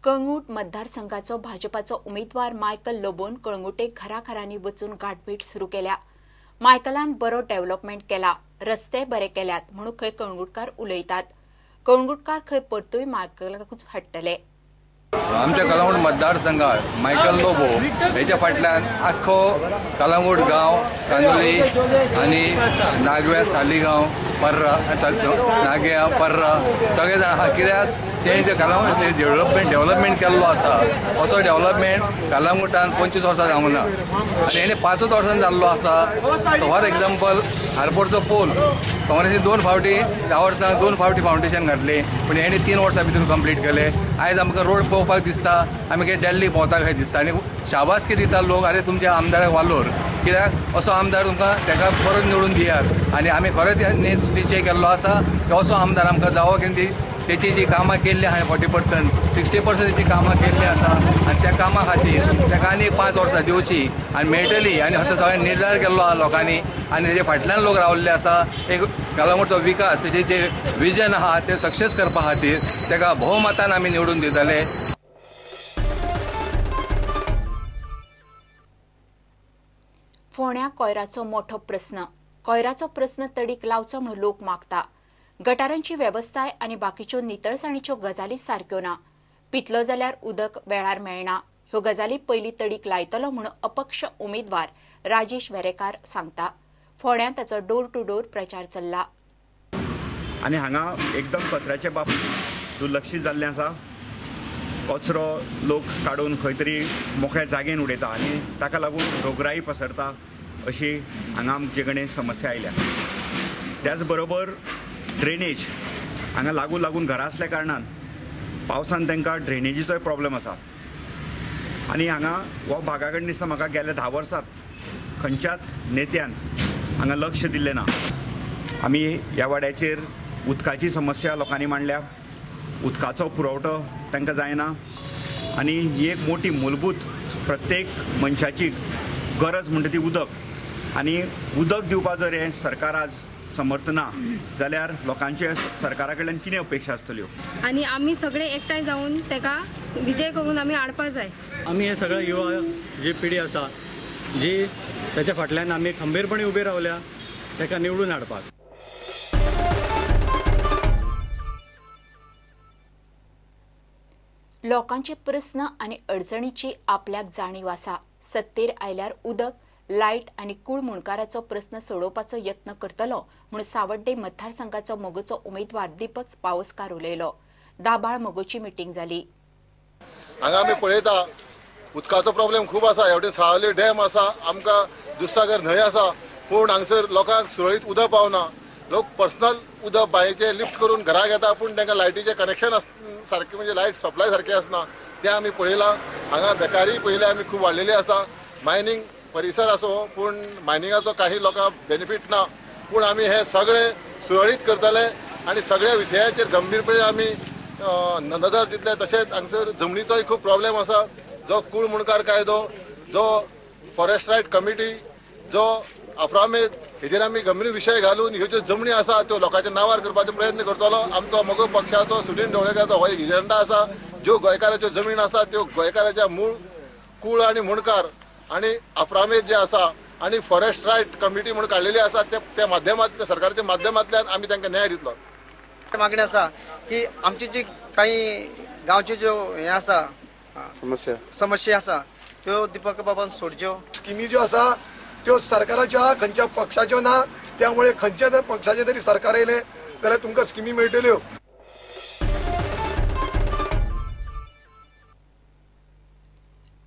कळंगूट मतदारसंघाचो भाजपाचो उमेदवार मायकल लोबोन कळंगुटेक घराघरांनी वचून गाठभेट सुरू केल्या। मायकलान बरो डेव्हलपमेंट केला, रस्ते बरे केल्यात म्हणून खंय कळंगुटकार उलयतात। कळंगुटकार खंय परतूय मायकलाकूच हाडटले। आमच्या कळंगूट मतदारसंघात मायकल लोबो हेच्या फाटल्यान आख्खो कळंगूट गांव कांदोली आणि नागव्या सालिगांव पर्रा नाग्या पर्रा सगळे जाण आहा। कित्याक तेंचे कळंगूट डेव्हलपमेंट केल्लो आसा। असो डेव्हलपमेंट कळंगूटान 25 वर्सां जावंक ना आनी हेणे 5 वर्सां जाल्लो आसा। सो फॉर एग्जाम्पल हारपोरचो पोल काँग्रेसीन 2 फावटी 10 वर्सां 2 फावटी फावंडेशन घातली, पूण हेणे 3 वर्सां भितर कंप्लीट केले। आयज आमकां रोड पळोवपाक दिसता आमी कितें दिल्ली भोंवता खंय दिसता आनी शाबासकी दिता लोक, अरे तुमच्या आमदाराक वालोर, कित्याक असो आमदार तुमकां ताका परत निवडून दियात। आनी आमी खरेंच निश्चय केल्लो आसा की असो आमदार आमकां जावो की तेची जी कामां केल्ली आहा 40% 60% तेची कामां केल्ली आसा आनी त्या कामां खातीर ताका आनी 5 वर्सां दिवची आनी मेळटली आनी असो सगळ्यांनी निर्धार केल्लो आहा लोकांनी आनी तेजे फाटल्यान लोक रावल्ले आसा। एक कळंगूटचो विकास तेजे जे विजन आहा ते सक्सेस करपा खातीर ताका भोवमतान आमी निवडून दितले। फोंड्या कोयराचो मोठो प्रस्न। कोयराचो प्रस्न तडीक लावचो म्हणून लोक मागता। गटारांची वेवस्थाय आनी बाकीच्यो नितळसाणीच्यो गजाली सारक्यो ना। पितलो जाल्यार उदक वेळार मेळना। ह्यो गजाली पयलीं तडीक लायतलो म्हणून अपक्ष उमेदवार राजेश वेरेकार सांगता। फोंड्यां ताचो डोर टू डोर प्रचार चल्ला। आनी हांगा एकदम कचऱ्याचे बाबतींत दुर्लक्षीत जाल्लें आसा। कचरो लोक काडून खंय तरी मोकळ्या जागेन उडयता आनी ताका लागून रोगराई पसरता अशी हांगा आमचे कडेन समस्या आयल्या। त्याच बरोबर ड्रेनेज हांगा लागून घरां आसल्या कारणान पावसान तांकां ड्रेनेजीचोय प्रॉब्लेम आसा आनी हांगा हो भागा कडेन दिसता म्हाका गेल्या 10 वर्सांत खंयच्याच नेत्यान हांगा लक्ष दिल्लें ना। आमी ह्या वाड्याचेर उदकाची समस्या लोकांनी मांडल्या, उदकाचो पुरवठो तांकां जायना आनी ही एक मोठी मूलभूत प्रत्येक मनशाची गरज म्हणटा ती उदक। आनी उदक दिवपाक जर हे सरकार आज समर्थ ना जाल्यार लोकांचे सरकारा कडल्यान कितें अपेक्षा आसतल्यो। आणि आम्ही सगळे एकठांय जाऊन तेका विजय करून आम्ही हाडपाक जाय। आम्ही हे सगळे युवा जी पिढी आसा जी त्याच्या फाटल्यान आम्ही खंबीरपणे उबे रावल्या तेका निवडून हाडपाक। लोकांचे प्रस्न आनी अडचणीची आपल्याक जाणीव आसा। सत्तेर आयल्यार उदक, लायट आनी कूळ मुणकाराचो प्रस्न सोडोवपाचो यत्न करतलो म्हूण सावड्डे मतदारसंघाचो मोगोचो उमेदवार दीपक पावसकार उलयलो। दाबाळ मोगोची मिटींग जाली। हांगा आमी पळयता उदकाचो प्रॉब्लेम खूब आसा। हेवटेन सावली डॅम आसा, आमकां दुधसागर न्हंय आसा, पूण हांगसर लोकांक सुरळीत उदक पावना। लोक पर्सनल उदक बांयचे लिफ्ट करून घराक येता, पूण तांकां लायटीचें कनेक्शन सारकें म्हणजे लायट सप्लाय सारकें आसना, तें आमी पळयलां। हांगा बेकारी पयले आमी खूब वाडलेली आसा। मायनींग परिसर आसो, पूण मायनिंगाचो काही लोकांक बेनिफीट ना, पूण आमी हे सगळे सुरळीत करतले आनी सगळ्या विशयाचेर गंभीरपणे आमी नदर दितले। तशेंच हांगसर जमनीचोय खूब प्रॉब्लेम आसा। जो कूळ मुणकार कायदो, जो फॉरेस्ट रायट कमिटी, जो अफ्रामेद, हेजेर आमी गंभीर विशय घालून ह्यो ज्यो जमनी आसा त्यो लोकांच्या नांवार करपाचो प्रयत्न करतलो। आमचो मोगो पक्षाचो सुनील ढवळेकाराचो हो एक एजेंडा आसा। ज्यो गोंयकाराच्यो जमीन आसा त्यो गोंयकाराच्या मूळ कूळ आनी मुणकार आनी अफ्रामेद जे आसा आनी फॉरेस्ट रायट कमिटी म्हणून काडलेली आसा त्या माध्यमांतल्यान सरकारच्या माध्यमांतल्यान आमी तांकां न्याय दितलो। मागणी आसा की आमची जी काही गांवची ज्यो हे आसा समस्या आसा त्यो दीपक बाबान सोडच्यो। स्किमी ज्यो आसा त्यो सरकाराच्यो आहा, खंयच्या पक्षाच्यो ना। त्यामुळे खंयच्या जर पक्षाचे तरी सरकार येयले जाल्यार तुमकां स्किमी मेळटल्यो।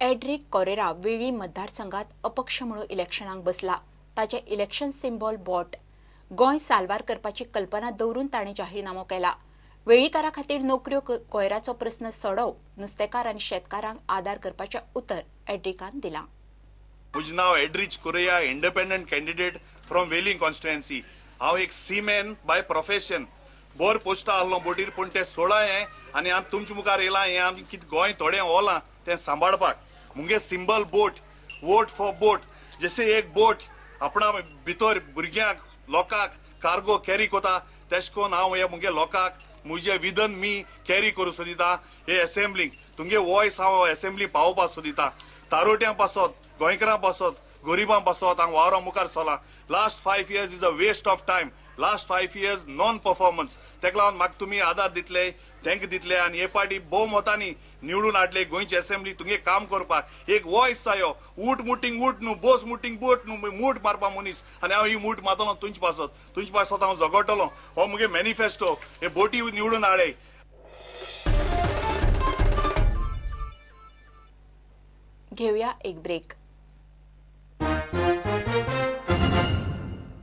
एड्रिक कोरेरा वेळी मतदारसंघात अपक्ष म्हणून इलेक्शनाक बसला। ताचे इलेक्शन सिंबॉल बॉट गोंय साल्वार करपाची कल्पना दवरून ताणें जाहीरनामो केला। वेळीकारा खातीर नोकऱ्यो कोयराचो प्रस्न सोडवप, नुस्तेकार आनी शेतकारांक आदार करपाचें उतर एड्रिकान दिलां। म्हजें नांव Edrich Correia, independent candidate from Velim constituency. हांव एक सीमॅन बाय प्रोफेशन। बोर पोस्टा आहलो बोटीर, पूण ते सोडा हें आनी आमी तुमचे मुखार येयलां हें आमी कितें गोंय थोडें ओलां तें सांबाळपाक। मुगे सिंबल बोट, वोट फॉर बोट। जशें एक बोट आपणा भितर भुरग्यांक लोकांक कार्गो कॅरी कोता, तेश कोन्न हांव हे मुगे लोकांक म्हजे विधन मी कॅरी करूं सोदिता हे असेंब्लीक तुमगे वॉयस हांव असेंब्ली पावोवपाक सोदिता तारोट्यां पासत गोंयकारां पासत गरिबां पासत हांव वावरां मुखार चला last 5 years is a waste of time last 5 years non performance तेका लागून म्हाका तुमी आदार दितले थँक दितले आनी हे पाटी भोवमतांनी निवडून हाडले गोंयची असेंब्ली तुमगे काम करपाक एक वॉयस जायो उठ मुटींग उठ न्हू बोस मुटींग बोट न्हू मूठ मारपा मनीस आनी हांव ही मूठ मारतलो तुमचे पासत हांव झगडटलो हो मुगे मॅनिफेस्टो हे बोटी निवडून हाडे. घेऊया एक ब्रेक.